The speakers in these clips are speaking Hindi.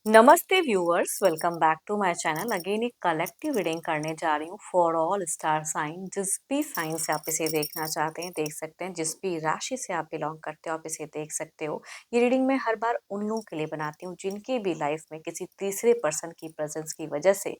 नमस्ते viewers, welcome back to my channel. Again एक कलेक्टिव रीडिंग करने जा रही हूँ फॉर ऑल स्टार साइन। जिस भी साइन से आप इसे देखना चाहते हैं देख सकते हैं, जिस भी राशि से आप बिलोंग करते हो आप इसे देख सकते हो। ये रीडिंग मैं हर बार उन लोगों के लिए बनाती हूँ जिनकी भी लाइफ में किसी तीसरे पर्सन की प्रेजेंस की वजह से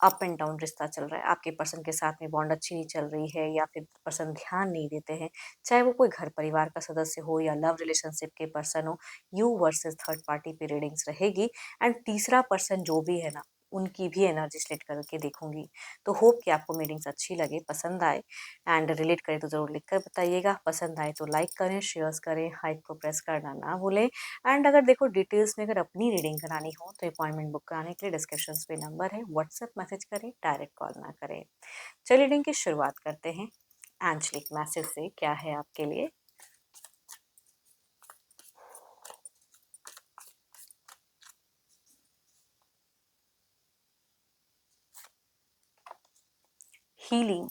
अप एंड डाउन रिश्ता चल रहा है। आपके पर्सन के साथ में बॉन्ड अच्छी नहीं चल रही है या फिर पर्सन ध्यान नहीं देते हैं, चाहे वो कोई घर परिवार का सदस्य हो या लव रिलेशनशिप के पर्सन हो। यू वर्सेस थर्ड पार्टी पे रीडिंग्स रहेगी एंड तीसरा पर्सन जो भी है ना, उनकी भी एनर्जी सेलेक्ट करके देखूंगी। तो होप कि आपको मीटिंग्स अच्छी लगे, पसंद आए एंड रिलेट करें तो ज़रूर लिखकर बताइएगा। पसंद आए तो लाइक करें, शेयर्स करें, हाइप को प्रेस करना ना भूलें। एंड अगर देखो डिटेल्स में अगर अपनी रीडिंग करानी हो तो अपॉइंटमेंट बुक कराने के लिए डिस्क्रिप्शन पे नंबर है, व्हाट्सएप मैसेज करें, डायरेक्ट कॉल ना करें। चलिए रीडिंग की शुरुआत करते हैं। एंजलिक मैसेज से क्या है आपके लिए। Healing.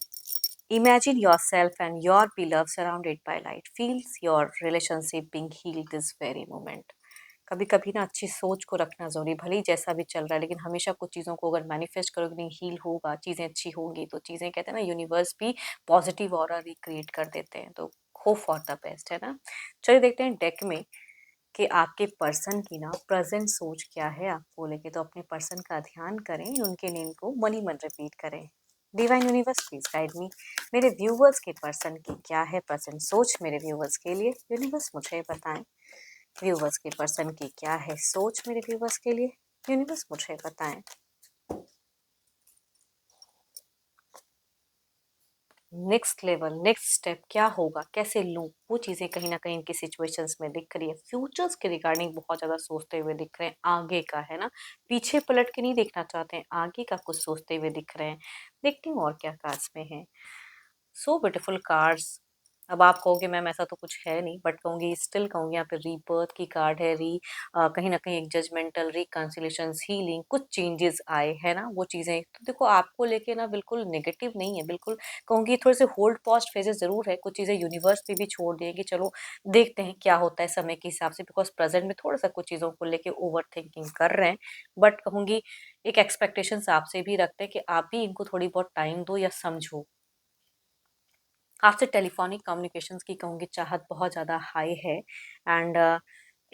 Imagine yourself and your beloved surrounded by light. Feels your relationship being healed this very moment. कभी कभी ना अच्छी सोच को रखना जरूरी, भले ही जैसा भी चल रहा है, लेकिन हमेशा कुछ चीज़ों को अगर मैनिफेस्ट करोगे नहीं, हील होगा, चीज़ें अच्छी होंगी, तो चीज़ें कहते हैं ना यूनिवर्स भी पॉजिटिव ऑरा रिक्रिएट कर देते हैं। तो होप फॉर द बेस्ट है ना। चलिए देखते हैं डेक में कि आपके पर्सन की ना प्रेजेंट सोच क्या है आपको लेके। तो अपने पर्सन का ध्यान करें, उनके नेम को मन ही मन रिपीट करें। Divine universe please guide me. मेरे व्यूवर्स के पर्सन की क्या है प्रेजेंट सोच मेरे व्यूवर्स के लिए, यूनिवर्स मुझे बताएं। व्यूवर्स के पर्सन की क्या है सोच मेरे व्यूवर्स के लिए, यूनिवर्स मुझे बताएं। नेक्स्ट लेवल, नेक्स्ट स्टेप क्या होगा, कैसे लूँ, वो चीज़ें कहीं ना कहीं इनकी सिचुएशंस में दिख रही है। फ्यूचर्स के रिगार्डिंग बहुत ज़्यादा सोचते हुए दिख रहे हैं, आगे का है ना, पीछे पलट के नहीं देखना चाहते हैं, आगे का कुछ सोचते हुए दिख रहे हैं। देखती हूँ और क्या कार्ड्स में है। So beautiful cards. अब आप कहोगे मैम ऐसा तो कुछ है नहीं, बट कहूंगी स्टिल कहूंगी यहाँ पे रीबर्थ की कार्ड है। कहीं ना कहीं एक जजमेंटल रिकंसिलेशन, हीलिंग, कुछ चेंजेस आए है ना, वो चीजें तो देखो आपको लेके ना बिल्कुल नेगेटिव नहीं है, बिल्कुल कहूंगी थोड़े से होल्ड पॉस्ट फेजेस जरूर है। कुछ चीजें यूनिवर्स पे भी छोड़ दिए कि चलो देखते हैं क्या होता है समय के हिसाब से, बिकॉज प्रेजेंट में थोड़ा सा कुछ चीजों को लेके ओवर थिंकिंग कर रहे हैं। बट कहूंगी एक एक्सपेक्टेशंस आपसे भी रखते हैं कि आप भी इनको थोड़ी बहुत टाइम दो या समझो। आपसे टेलीफोनिक कम्युनिकेशंस की कहूँगी चाहत बहुत ज़्यादा हाई है एंड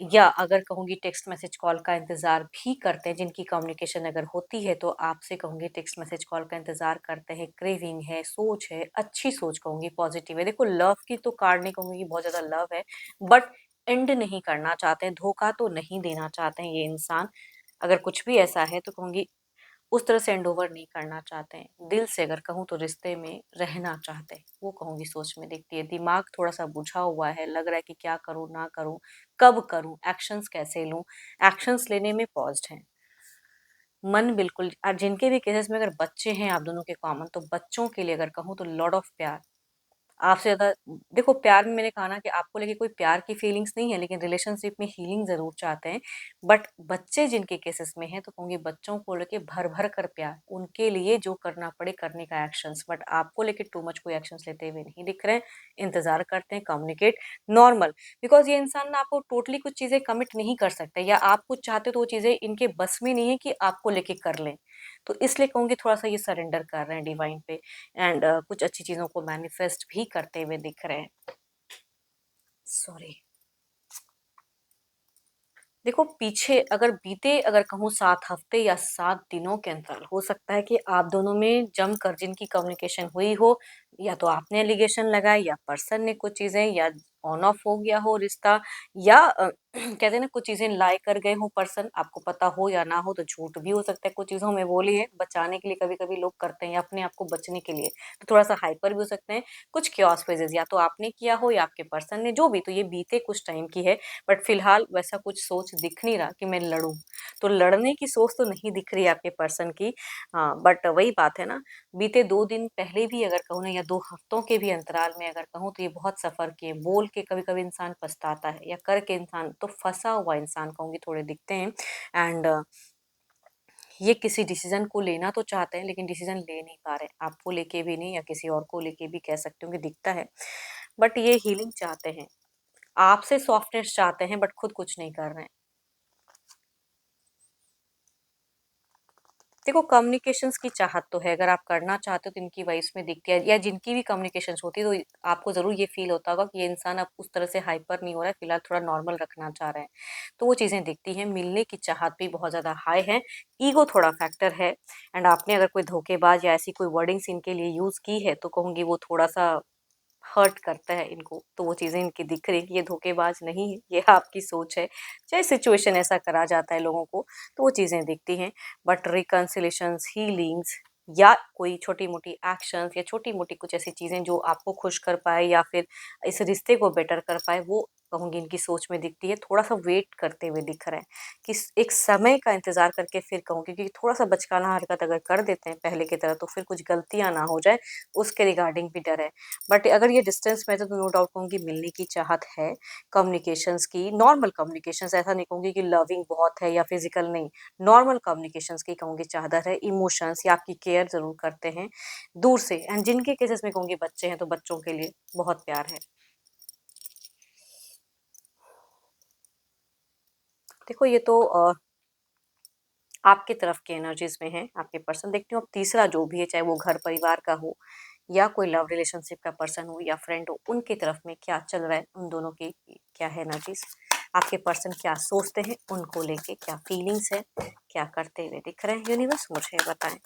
या अगर कहूँगी टेक्स्ट मैसेज कॉल का इंतज़ार भी करते हैं, जिनकी कम्युनिकेशन अगर होती है तो आपसे कहूँगी टेक्स्ट मैसेज कॉल का इंतज़ार करते हैं। क्रेविंग है, सोच है, अच्छी सोच कहूँगी पॉजिटिव है। देखो लव की तो कार्ड नहीं कहूँगी बहुत ज़्यादा लव है, बट एंड नहीं करना चाहते हैं, धोखा तो नहीं देना चाहते हैं ये इंसान। अगर कुछ भी ऐसा है तो कहूँगी उस तरह से एंड ओवर नहीं करना चाहते हैं। दिल से अगर कहूँ तो रिश्ते में रहना चाहते हैं, वो कहूँगी सोच में दिखती है। दिमाग थोड़ा सा बुझा हुआ है, लग रहा है कि क्या करूँ ना करूँ, कब करूँ, एक्शंस कैसे लूँ, एक्शंस लेने में पॉज्ड हैं। मन बिल्कुल, और जिनके भी केसेस में अगर बच्चे हैं आप दोनों के कॉमन, तो बच्चों के लिए अगर कहूँ तो लॉट ऑफ प्यार आपसे ज़्यादा। देखो प्यार में मैंने कहा ना कि आपको लेके कोई प्यार की फीलिंग्स नहीं है, लेकिन रिलेशनशिप में हीलिंग ज़रूर चाहते हैं। बट बच्चे जिनके केसेस में हैं तो कहूँगी बच्चों को लेके भर भर कर प्यार, उनके लिए जो करना पड़े करने का एक्शंस। बट आपको लेके टू मच कोई एक्शंस लेते हुए नहीं दिख रहे हैं। इंतज़ार करते हैं, कम्युनिकेट नॉर्मल, बिकॉज़ ये इंसान ना आपको टोटली कुछ चीज़ें कमिट नहीं कर सकते, या आप कुछ चाहते हो तो वो चीज़ें इनके बस में नहीं है कि आपको लेके कर लें। तो इसलिए कहूँगी थोड़ा-सा ये सरेंडर कर रहे हैं डिवाइन पे एंड कुछ अच्छी चीज़ों को मैनिफेस्ट भी करते हुए दिख रहे हैं। सॉरी। देखो पीछे अगर बीते अगर कहूँ 7 हफ्ते या 7 दिनों के अंतराल, हो सकता है कि आप दोनों में जमकर जिनकी कम्युनिकेशन हुई हो, या तो आपने एलिगेशन लगाए या पर्सन ने कुछ चीज़ें, या ऑन ऑफ हो गया हो रिश्ता, या कहते हैं ना कुछ चीज़ें लाई कर गए हो पर्सन, आपको पता हो या ना हो, तो झूठ भी हो सकता है कुछ चीज़ों में। बोली है बचाने के लिए कभी-कभी लोग करते हैं या अपने आप को बचने के लिए, तो थोड़ा-सा हाइपर भी हो सकते हैं। कुछ chaos फेजेज़ या तो आपने किया हो या आपके पर्सन ने, जो भी, तो ये बीते कुछ टाइम की है। बट फिलहाल वैसा कुछ सोच दिख नहीं रहा कि मैं लड़ूं, तो लड़ने की सोच तो नहीं दिख रही है आपके पर्सन की। हाँ बट वही बात है ना, बीते 2 दिन पहले भी अगर कहूँ ना, या 2 हफ्तों के भी अंतराल में अगर कहूँ, तो ये बहुत सफर किए। बोल के कभी कभी इंसान पछताता है, या करके इंसान तो फंसा हुआ इंसान कहूंगी थोड़े दिखते हैं। एंड ये किसी डिसीजन को लेना तो चाहते हैं लेकिन डिसीजन ले नहीं पा रहे, आपको लेके भी नहीं या किसी और को लेके भी कह सकते हो कि दिखता है। बट ये हीलिंग चाहते हैं, आपसे सॉफ्टनेस चाहते हैं, बट खुद कुछ नहीं कर रहे हैं। देखो कम्युनिकेशंस की चाहत तो है, अगर आप करना चाहते हो तो इनकी वॉइस में दिखती है, या जिनकी भी कम्युनिकेशंस होती है तो आपको ज़रूर ये फ़ील होता होगा कि ये इंसान अब उस तरह से हाइपर नहीं हो रहा है, फिलहाल थोड़ा नॉर्मल रखना चाह रहे हैं। तो वो चीज़ें दिखती हैं, मिलने की चाहत भी बहुत ज़्यादा हाई है, ईगो थोड़ा फैक्टर है। एंड आपने अगर कोई धोखेबाज या ऐसी कोई वर्डिंग्स इनके लिए यूज़ की है तो कहूँगी वो थोड़ा-सा हर्ट करता है इनको, तो वो चीज़ें इनकी दिख रही हैं कि ये धोखेबाज नहीं है, ये आपकी सोच है। चाहे सिचुएशन ऐसा करा जाता है लोगों को, तो वो चीज़ें दिखती हैं। बट रिकन्सिलेशंस, हीलिंग्स या कोई छोटी-मोटी एक्शंस या छोटी-मोटी कुछ ऐसी चीज़ें जो आपको खुश कर पाए या फिर इस रिश्ते को बेटर कर पाए, वो कहूँगी इनकी सोच में दिखती है। थोड़ा-सा वेट करते हुए दिख रहा है कि एक समय का इंतज़ार करके फिर कहूँगी, क्योंकि थोड़ा-सा बचकाना हरकत अगर कर देते हैं पहले की तरह तो फिर कुछ गलतियाँ ना हो जाए, उसके रिगार्डिंग भी डर है। बट अगर ये डिस्टेंस में है तो नो डाउट कहूँगी मिलने की चाहत है, कम्युनिकेशंस की, नॉर्मल कम्युनिकेशंस, ऐसा नहीं कहूँगी कि लविंग बहुत है या फिजिकल नहीं, नॉर्मल कम्युनिकेशंस की कहूँगी चादर है, इमोशंस या आपकी केयर ज़रूर करते हैं दूर से। एंड जिनके केसेस में कहूँगी बच्चे हैं तो बच्चों के लिए बहुत प्यार है। देखो ये तो आपकी तरफ की एनर्जीज में है, आपके पर्सन। देखती हूँ अब तीसरा जो भी है, चाहे वो घर परिवार का हो या कोई लव रिलेशनशिप का पर्सन हो या फ्रेंड हो, उनकी तरफ में क्या चल रहा है, उन दोनों की क्या है एनर्जीज, आपके पर्सन क्या सोचते हैं, उनको लेके क्या फीलिंग्स है, क्या करते हुए दिख रहे हैं, यूनिवर्स मुझे बताएं।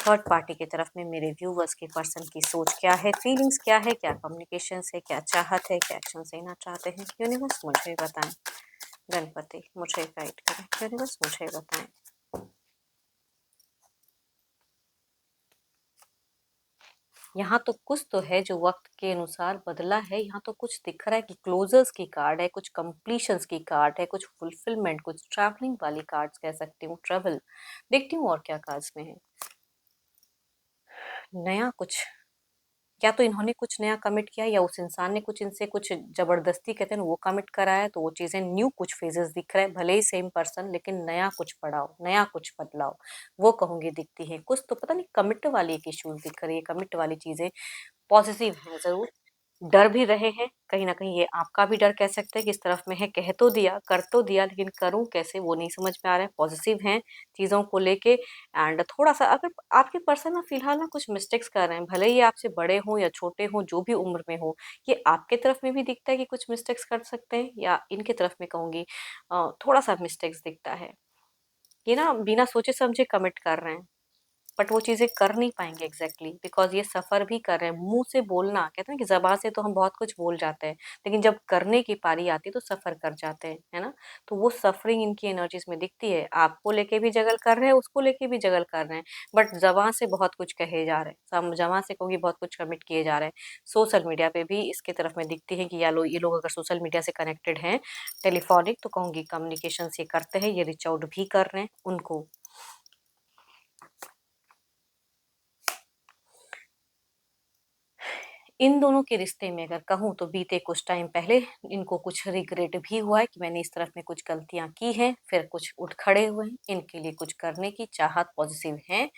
थर्ड पार्टी की तरफ में मेरे व्यूवर्स के पर्सन की सोच क्या है, फीलिंग्स क्या है, क्या कम्युनिकेशन है, क्या चाहत है, क्या एक्शन लेना चाहते हैं, यूनिवर्स मुझे बताएं। गणपति मुझे गाइड करें, यूनिवर्स मुझे बताएं। यहाँ तो कुछ तो है जो वक्त के अनुसार बदला है, यहाँ तो कुछ दिख रहा है कि क्लोजर्स की कार्ड है, कुछ कंप्लीशंस की कार्ड है, कुछ फुलफिलमेंट, कुछ ट्रैवलिंग वाली कार्ड्स कह सकती हूँ, ट्रेवल। देखती हूँ और क्या कार्ड्स में है। नया कुछ, या तो इन्होंने कुछ नया कमिट किया या उस इंसान ने कुछ इनसे कुछ जबरदस्ती कहते हैं ना वो कमिट कराया, तो वो चीजें न्यू कुछ फेजेस दिख रहे हैं, भले ही सेम पर्सन लेकिन नया कुछ पड़ाव, नया कुछ बदलाव, वो कहूंगी दिखती है। कुछ तो पता नहीं कमिट वाली एक इश्यूज दिख रही है, कमिट वाली चीजें पॉजिटिव है ज़रूर। डर भी रहे हैं, कहीं न कहीं ये आपका भी डर कह सकते हैं कि इस तरफ में है, कह तो दिया, कर तो दिया, लेकिन करूँ कैसे वो नहीं समझ में आ रहा है। पॉजिटिव हैं चीज़ों को लेके। एंड थोड़ा-सा अगर आपके पर्सन ना फ़िलहाल ना कुछ मिस्टेक्स कर रहे हैं, भले ही आपसे बड़े हों या छोटे हों, जो भी उम्र में हो, ये आपके तरफ में भी दिखता है कि कुछ मिस्टेक्स कर सकते हैं, या इनके तरफ में कहूँगी थोड़ा-सा मिस्टेक्स दिखता है। ये ना बिना सोचे-समझे कमिट कर रहे हैं। बट वो चीज़ें कर नहीं पाएँगे एग्ज़ैक्टली, बिकॉज़ ये सफ़र भी कर रहे हैं। मुँह से बोलना कहते हैं कि ज़बान से तो हम बहुत कुछ बोल जाते हैं, लेकिन जब करने की पारी आती है तो सफ़र कर जाते हैं, है ना? तो वो सफ़रिंग इनकी एनर्जीज़ में दिखती है। आपको लेके भी जगल कर रहे हैं, उसको लेके भी जगल कर रहे हैं, बट ज़बान से बहुत कुछ कहे जा रहे हैं। सम ज़बान से कहूँगी बहुत कुछ कमिट किए जा रहे हैं। सोशल मीडिया पे भी इसकी तरफ में दिखती है कि या लो ये लोग अगर सोशल मीडिया से कनेक्टेड हैं, टेलीफ़ोनिक, तो कहूँगी कम्युनिकेशंस ये करते हैं, ये रीच आउट भी कर रहे हैं उनको। इन दोनों के रिश्ते में अगर कहूँ तो बीते कुछ टाइम पहले इनको कुछ रिग्रेट भी हुआ है कि मैंने इस तरफ में कुछ गलतियाँ की हैं, फिर कुछ उठ खड़े हुए हैं, इनके लिए कुछ करने की चाहत पॉजिटिव है,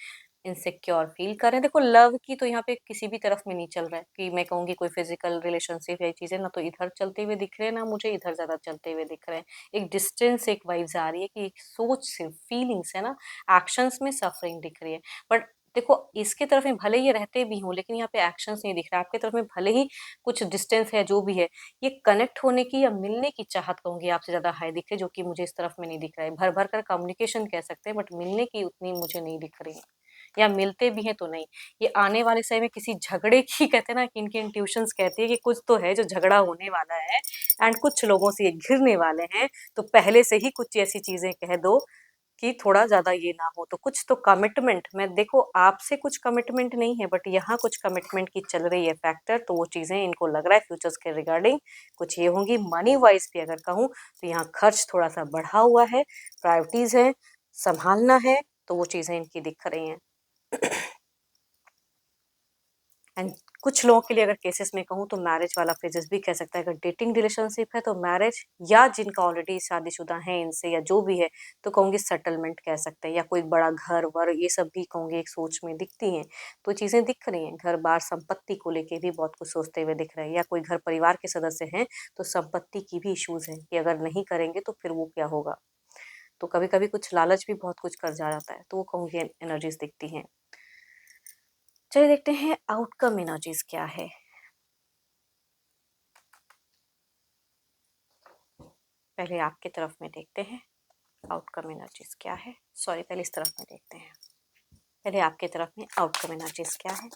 इनसिक्योर फील कर रहे हैं। देखो लव की तो यहाँ पे किसी भी तरफ में नहीं चल रहा है कि मैं कहूँगी कोई फिजिकल रिलेशनशिप या ये चीज़ें, ना तो इधर चलते हुए दिख रहे हैं, ना मुझे इधर ज़्यादा चलते हुए दिख रहे हैं। एक डिस्टेंस, एक वाइब्स आ रही है कि एक सोच सिर्फ फीलिंग्स है ना, एक्शंस में सफरिंग दिख रही है। बट देखो इसके तरफ में भले ये रहते भी हों, लेकिन यहाँ पे एक्शंस नहीं दिख रहा। आपके तरफ में भले ही कुछ डिस्टेंस है, जो भी है, ये कनेक्ट होने की या मिलने की चाहत कहूँगी आपसे ज़्यादा हाई दिख रही है, जो कि मुझे इस तरफ में नहीं दिख रहा है। भर-भर कर कम्युनिकेशन कह सकते हैं, बट मिलने की उतनी मुझे नहीं दिख रही है, या मिलते भी हैं तो नहीं। ये आने वाले समय में किसी झगड़े की कहते हैं ना कि इनकी इंट्यूशंस कहती है कि कुछ तो है जो झगड़ा होने वाला है, एंड कुछ लोगों से ये घिरने वाले हैं, तो पहले से ही कुछ ऐसी चीज़ें कह दो कि थोड़ा ज़्यादा ये ना हो। तो कुछ तो कमिटमेंट, मैं देखो आपसे कुछ कमिटमेंट नहीं है, बट यहाँ कुछ कमिटमेंट की चल रही है फैक्टर, तो वो चीज़ें इनको लग रहा है फ्यूचर्स के रिगार्डिंग कुछ ये होंगी। मनी वाइज़ भी अगर कहूँ तो यहाँ खर्च थोड़ा-सा बढ़ा हुआ है, प्रायोरिटीज़ हैं, सँभालना है, तो वो चीज़ें इनकी दिख रही हैं। एंड कुछ लोगों के लिए अगर केसेस में कहूँ तो मैरिज वाला फेजेस भी कह सकता है। अगर डेटिंग रिलेशनशिप है तो मैरिज, या जिनका ऑलरेडी शादीशुदा है इनसे या जो भी है, तो कहूँगी सेटलमेंट कह सकते हैं, या कोई बड़ा घर-वर, ये सब भी कहूँगी एक सोच में दिखती हैं। तो चीज़ें दिख रही हैं, घर-बार, संपत्ति को लेके भी बहुत कुछ सोचते हुए दिख रहे हैं, या कोई घर परिवार के सदस्य हैं तो संपत्ति की भी इश्यूज़ हैं कि अगर नहीं करेंगे तो फिर वो क्या होगा। तो कभी-कभी कुछ लालच भी बहुत कुछ कर जाता है, तो वो कहूँगी एनर्जीज़ दिखती हैं। चलिए देखते हैं आउटकम एनर्जीज़ क्या है। पहले आपकी तरफ में देखते हैं आउटकम एनर्जीज़ क्या है। सॉरी, पहले इस तरफ में देखते हैं। पहले आपकी तरफ में आउटकम एनर्जीज़ क्या है।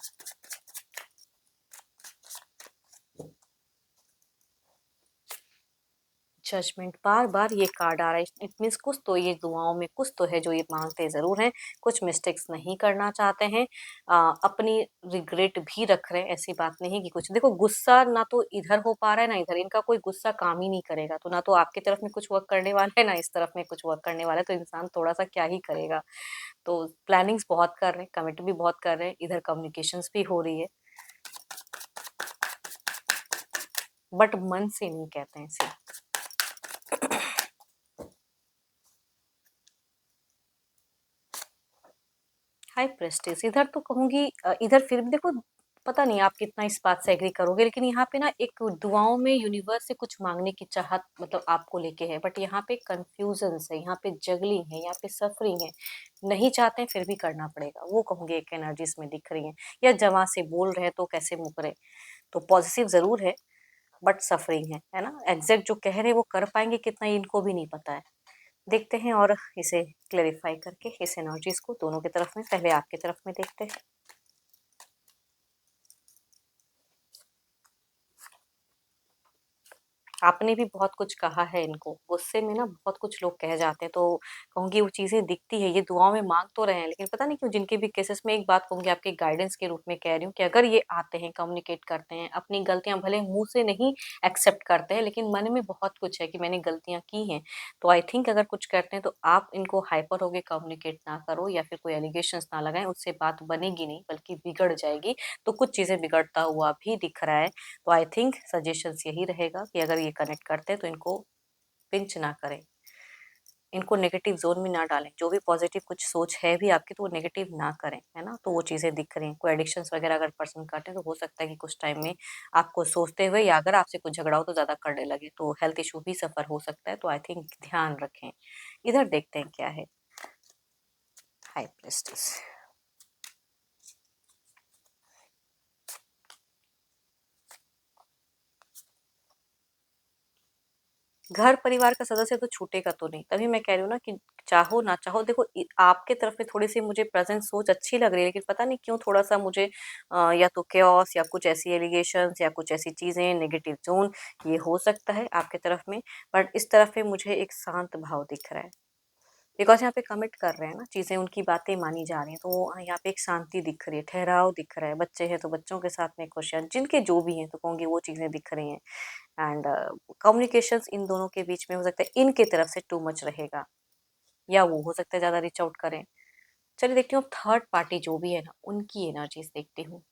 जजमेंट, बार-बार ये कार्ड आ रहा है। इट मीन्स कुछ तो ये दुआओं में कुछ तो है जो ये माँगते ज़रूर हैं, कुछ मिस्टेक्स नहीं करना चाहते हैं। अपनी रिग्रेट भी रख रहे हैं, ऐसी बात नहीं कि कुछ देखो गुस्सा ना तो इधर हो पा रहा है, ना इधर। इनका कोई गुस्सा काम ही नहीं करेगा, तो ना तो आपकी तरफ में कुछ वर्क करने वाला है, ना इस तरफ में कुछ वर्क करने वाला है, तो इंसान थोड़ा-सा क्या ही करेगा। तो प्लानिंग्स बहुत कर रहे हैं, कमिट भी बहुत कर रहे हैं, इधर कम्युनिकेशंस भी हो रही है, बट मन से नहीं कहते हैं इसे। हाई प्रेस्टिज इधर तो कहूँगी इधर फिर भी देखो, पता नहीं आप कितना इस बात से एग्री करोगे, लेकिन यहाँ पे ना एक दुआओं में यूनिवर्स से कुछ मांगने की चाहत मतलब आपको लेके है, बट यहाँ पे कंफ्यूजन्स है, यहाँ पे जगलिंग है, यहाँ पे सफरिंग है। नहीं चाहते हैं फिर भी करना पड़ेगा, वो कहूँगी एक एनर्जीज में दिख रही है। या जवां से बोल रहे तो कैसे मुकरे, तो पॉजिटिव जरूर है, बट सफरिंग है ना। एग्जैक्ट जो कह रहे हैं वो कर पाएंगे कितना, ये इनको भी नहीं पता है। देखते हैं और इसे क्लेरिफाई करके इस एनर्जीज को दोनों की तरफ में, पहले आपकी तरफ में देखते हैं। आपने भी बहुत कुछ कहा है इनको, गुस्से में ना बहुत कुछ लोग कह जाते हैं, तो कहूँगी वो चीज़ें दिखती है, ये दुआओं में माँग तो रहे हैं, लेकिन पता नहीं क्यों जिनके भी केसेस में, एक बात कहूँगी आपके गाइडेंस के रूप में कह रही हूँ कि अगर ये आते हैं, कम्युनिकेट करते हैं, अपनी गलतियाँ भले मुँह से नहीं एक्सेप्ट करते हैं, लेकिन मन में बहुत कुछ है कि मैंने गलतियाँ की हैं, तो आई थिंक अगर कुछ करते हैं तो आप इनको हाइपर होके कम्युनिकेट ना करो या फिर कोई एलिगेशंस ना लगाएँ, उससे बात बनेगी नहीं बल्कि बिगड़ जाएगी। तो कुछ चीज़ें बिगड़ता हुआ भी दिख रहा है। तो आई थिंक सजेशंस यही रहेगा कि अगर ये कनेक्ट करते हैं तो इनको पिंच ना करें, इनको नेगेटिव जोन में ना डालें। जो भी पॉजिटिव कुछ सोच है भी आपकी तो वो नेगेटिव ना करें, है ना। तो वो चीज़ें दिख रही हैं। कोई एडिक्शंस वगैरह अगर पर्सन करते हैं तो हो सकता है कि कुछ टाइम में आपको सोचते हुए या अगर आपसे कुछ झगड़ा हो तो ज़्यादा करने लगे, तो हेल्थ इशू भी सफ़र हो सकता है। तो आई थिंक ध्यान रखें। इधर देखते हैं क्या है। हाई प्रेस्टिस, घर परिवार का सदस्य तो छूटेगा तो नहीं, तभी मैं कह रही हूँ ना कि चाहो ना चाहो देखो आपके तरफ में थोड़ी सी मुझे प्रेजेंट सोच अच्छी लग रही है, लेकिन पता नहीं क्यों थोड़ा सा मुझे या तो केओस या कुछ ऐसी एलिगेशंस या कुछ ऐसी चीजें, नेगेटिव जोन, ये हो सकता है आपके तरफ में। बट इस तरफ में मुझे एक शांत भाव दिख रहा है, बिकॉज़ यहाँ पे कमिट कर रहे हैं ना, चीज़ें उनकी बातें मानी जा रही हैं, तो यहाँ पे एक शांति दिख रही है, ठहराव दिख रहा है। बच्चे हैं तो बच्चों के साथ में खुशियाँ, जिनके जो भी हैं तो कहूँगी वो चीज़ें दिख रही हैं। एंड कम्युनिकेशंस इन दोनों के बीच में हो सकता है इनके तरफ से टू मच रहेगा, या वो हो सकता है ज़्यादा रीच आउट करें। चलिए देखती हूँ थर्ड पार्टी जो भी है ना, उनकी एनर्जीज़ देखती हूँ।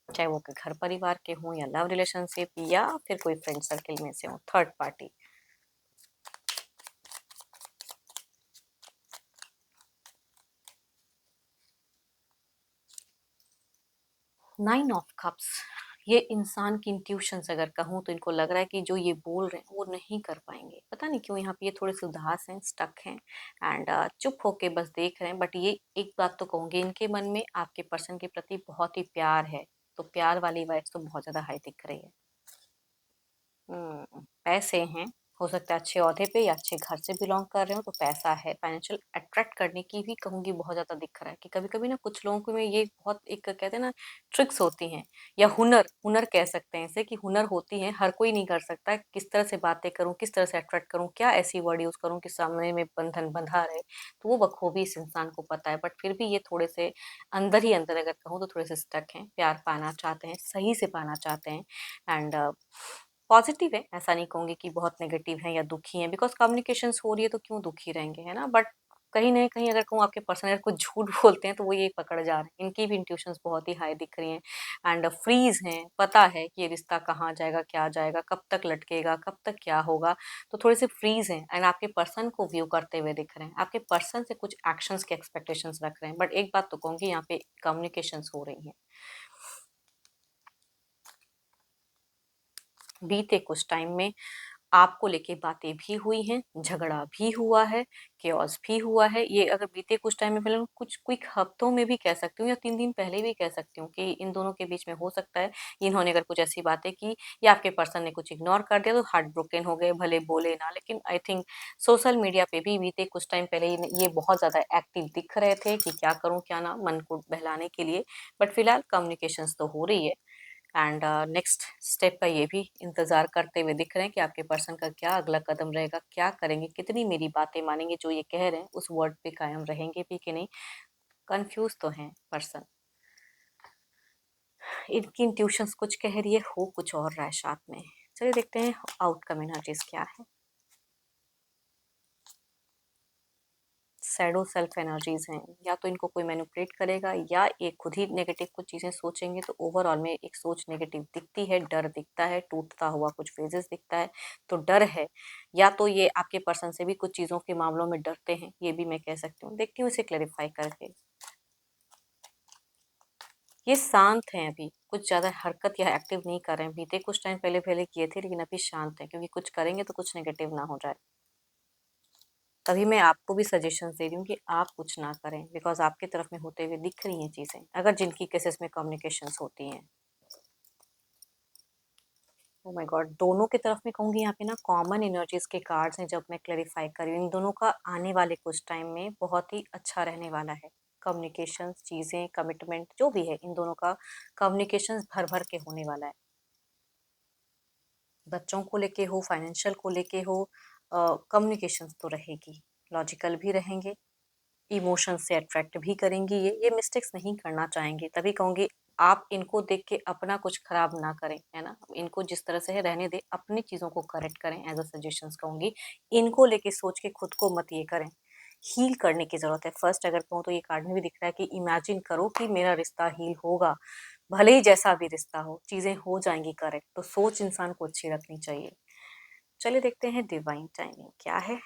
चाहे वो घर परिवार के हों या लव रिलेशनशिप या फिर कोई फ्रेंड सर्किल में से हो, third party. Nine of cups, ये इंसान की इंट्यूशंस अगर कहूँ तो इनको लग रहा है कि जो ये बोल रहे हैं वो नहीं कर पाएंगे। पता नहीं क्यों यहाँ पे ये थोड़े से उदास हैं, स्टक हैं, एंड चुप होके बस देख रहे हैं। बट ये एक बात तो कहूँगी, इनके मन में आपके पर्सन के प्रति बहुत ही प्यार है, तो प्यार वाली वाइब्स तो बहुत ज़्यादा हाई दिख रही है। पैसे हैं, हो सकता है अच्छे ओहदे पे या अच्छे घर से बिलॉन्ग कर रहे हो, तो पैसा है। फाइनेंशियल अट्रैक्ट करने की भी कहूँगी बहुत ज़्यादा दिख रहा है कि कभी-कभी ना कुछ लोगों को में ये बहुत एक कहते हैं ना ट्रिक्स होती हैं, या हुनर हुनर कह सकते हैं इसे, कि हुनर होती है, हर कोई नहीं कर सकता। किस तरह से बातें करूँ, किस तरह से अट्रैक्ट करूँ, क्या ऐसी वर्ड यूज़ करूँ कि सामने में बंधन बंधा रहे, तो वो बखूबी इस इंसान को पता है। बट फिर भी ये थोड़े से अंदर ही अंदर अगर कहूँ तो थोड़े से स्टक हैं, प्यार पाना चाहते हैं, सही से पाना चाहते हैं। एंड पॉजिटिव है, ऐसा नहीं कहूँगी कि बहुत नेगेटिव है या दुखी हैं, बिकॉज़ कम्युनिकेशंस हो रही है तो क्यों दुखी रहेंगे, है ना? बट कहीं न कहीं अगर कहूँ आपके पर्सन अगर कुछ झूठ बोलते हैं तो वो ये पकड़ जा रहे हैं। इनकी भी इंट्यूशंस बहुत ही हाई दिख रही हैं, एंड फ्रीज़ हैं, पता है कि ये रिश्ता कहाँ जाएगा, क्या जाएगा, कब तक लटकेगा, कब तक क्या होगा, तो थोड़े से फ्रीज़ हैं एंड आपके पर्सन को व्यू करते हुए दिख रहे हैं। आपके पर्सन से कुछ एक्शंस के एक्सपेक्टेशंस रख रहे हैं, बट एक बात तो कहूँगी यहाँ पे कम्युनिकेशंस हो रही हैं। बीते कुछ टाइम में आपको लेके बातें भी हुई हैं, झगड़ा भी हुआ है, केओस भी हुआ है। ये अगर बीते कुछ टाइम में पहले कुछ क्विक हफ्तों में भी कह सकती हूँ या 3 दिन पहले भी कह सकती हूँ कि इन दोनों के बीच में हो सकता है इन्होंने अगर कुछ ऐसी बातें की या आपके पर्सन ने कुछ इग्नोर कर दिया तो हार्ट ब्रोकन हो गए, भले बोले ना। लेकिन आई थिंक सोशल मीडिया पे भी बीते कुछ टाइम पहले ये बहुत ज़्यादा एक्टिव दिख रहे थे कि क्या करूँ क्या ना, मन को बहलाने के लिए। बट फिलहाल कम्युनिकेशंस तो हो रही है एंड नेक्स्ट स्टेप का ये भी इंतज़ार करते हुए दिख रहे हैं कि आपके पर्सन का क्या अगला कदम रहेगा, क्या करेंगे, कितनी मेरी बातें मानेंगे, जो ये कह रहे हैं उस वर्ड पे कायम रहेंगे भी कि नहीं। कंफ्यूज तो हैं पर्सन, इनकी इंट्यूशंस कुछ कह रही है, हो कुछ और रहा है साथ में। चलिए देखते हैं आउटकम एनर्जीज क्या है। शैडो सेल्फ एनर्जीज हैं, या तो इनको कोई मैनिपुलेट करेगा या ये खुद ही नेगेटिव कुछ चीज़ें सोचेंगे। तो ओवरऑल में एक सोच नेगेटिव दिखती है, डर दिखता है, टूटता हुआ कुछ फेजेस दिखता है। तो डर है, या तो ये आपके पर्सन से भी कुछ चीज़ों के मामलों में डरते हैं, ये भी मैं कह सकती हूँ। देखती हूँ इसे क्लेरिफाई करके। ये शांत हैं अभी, कुछ ज़्यादा हरकत या एक्टिव नहीं कर रहे हैं। बीते कुछ टाइम पहले पहले किए थे लेकिन अभी शांत हैं, क्योंकि कुछ करेंगे तो कुछ नेगेटिव ना हो जाए। तभी मैं आपको भी सजेशंस दे रही हूँ कि आप कुछ ना करें, बिकॉज आपकी तरफ में होते हुए दिख रही हैं चीज़ें, अगर जिनकी केसेस में कम्युनिकेशंस होती हैं। ओह माय गॉड, दोनों की तरफ में कहूँगी यहाँ पे ना कॉमन एनर्जीज के कार्ड्स हैं। जब मैं क्लेरिफाई कर रही हूँ, इन दोनों का आने वाले कुछ टाइम में बहुत ही अच्छा रहने वाला है। कम्युनिकेशंस, चीज़ें, कमिटमेंट जो भी है, इन दोनों का कम्युनिकेशंस भर भर के होने वाला है। बच्चों को लेके हो, फाइनेंशियल को लेके हो, कम्युनिकेशंस तो रहेगी। लॉजिकल भी रहेंगे, इमोशन से अट्रैक्ट भी करेंगी। ये मिस्टेक्स नहीं करना चाहेंगे। तभी कहूँगी आप इनको देख के अपना कुछ खराब ना करें, है ना? इनको जिस तरह से है रहने दें, अपनी चीज़ों को करेक्ट करें, एज़ अ सजेशंस कहूँगी। इनको लेके सोच के खुद को मत ये करें। हील करने की ज़रूरत है। फर्स्ट अगर कहूँ तो ये कार्ड में भी दिख रहा है कि इमेजिन करो कि मेरा रिश्ता हील होगा। भले ही जैसा भी रिश्ता हो, चीज़ें हो जाएँगी करेक्ट। तो सोच इंसान को अच्छी रखनी चाहिए। चलिए देखते हैं डिवाइन टाइमिंग क्या है।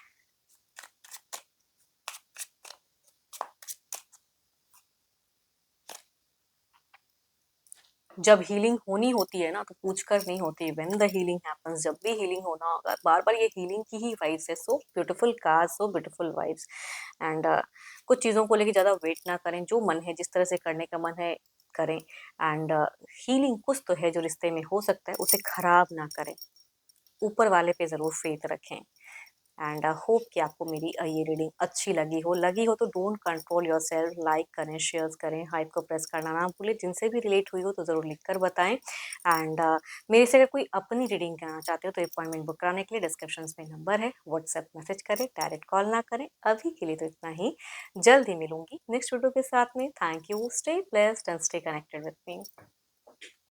जब हीलिंग होनी होती है ना तो पूछकर नहीं होती। व्हेन द हीलिंग हैपेंस, जब भी हीलिंग होना होगा, बार बार ये हीलिंग की ही वाइब्स है। So beautiful card, so beautiful vibes and कुछ चीज़ों को लेके ज़्यादा वेट ना करें। जो मन है, जिस तरह से करने का मन है करें। एंड हीलिंग कुछ तो है जो रिश्ते में हो सकता है, उसे खराब ना करें। ऊपर वाले पे ज़रूर फेथ रखें। एंड होप कि आपको मेरी ये रीडिंग अच्छी लगी हो तो डोंट कंट्रोल योरसेल्फ। लाइक करें, शेयर करें, हाइप को प्रेस करना ना भूलें। जिनसे भी रिलेट हुई हो तो ज़रूर लिख कर बताएं। एंड मेरे से अगर कोई अपनी रीडिंग कराना चाहते हो तो अपॉइंटमेंट बुक कराने के लिए डिस्क्रिप्शन में नंबर है, व्हाट्सएप मैसेज करें, डायरेक्ट कॉल ना करें। अभी के लिए तो इतना ही, जल्द ही मिलूंगी नेक्स्ट वीडियो के साथ में। Thank you, stay blessed and stay connected with me.